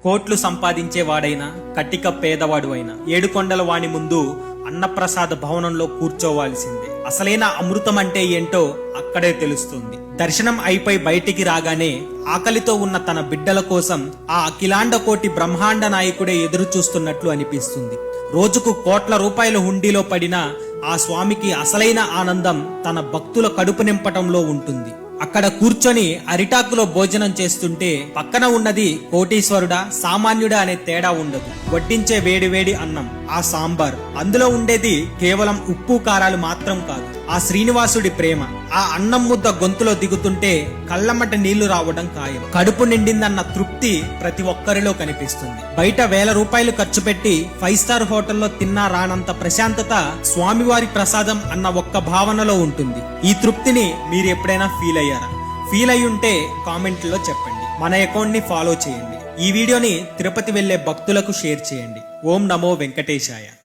కోట్లు సంపాదించేవాడైనా కటిక పేదవాడు అయినా ఏడుకొండల వాణి ముందు అన్నప్రసాద భవనంలో కూర్చోవాల్సిందే. అసలైన అమృతం అంటే ఏంటో అక్కడే తెలుస్తుంది. దర్శనం అయిపోయి బయటికి రాగానే ఆకలితో ఉన్న తన బిడ్డల కోసం ఆ అఖిలాండ కోటి బ్రహ్మాండ నాయకుడే ఎదురు చూస్తున్నట్లు అనిపిస్తుంది. రోజుకు కోట్ల రూపాయల హుండీలో పడిన ఆ స్వామికి అసలైన ఆనందం తన భక్తుల కడుపు నింపటంలో ఉంటుంది. అక్కడ కూర్చొని అరిటాకులో భోజనం చేస్తుంటే పక్కన ఉన్నది కోటీశ్వరుడా సామాన్యుడా అనే తేడా ఉండదు. వడ్డించే వేడివేడి అన్నం, ఆ సాంబార్, అందులో ఉండేది కేవలం ఉప్పు కారాలు మాత్రం కాదు, ఆ శ్రీనివాసుడి ప్రేమ. ఆ అన్నం ముద్ద గొంతులో దిగుతుంటే కళ్ళమ్మట నీళ్లు రావడం ఖాయం. కడుపు నిండిందన్న తృప్తి ప్రతి ఒక్కరిలో కనిపిస్తుంది. బయట వేల రూపాయలు ఖర్చు పెట్టి 5 స్టార్ హోటల్లో తిన్నా రానంత ప్రశాంతత స్వామివారి ప్రసాదం అన్న ఒక్క భావనలో ఉంటుంది. ఈ తృప్తిని మీరు ఎప్పుడైనా ఫీల్ అయ్యారా? ఫీల్ అయి ఉంటే కామెంట్లో చెప్పండి. మన అకౌంట్ ని ఫాలో చేయండి. ఈ వీడియోని తిరుపతి వెళ్లే భక్తులకు షేర్ చేయండి. ఓం నమో వెంకటేశాయ.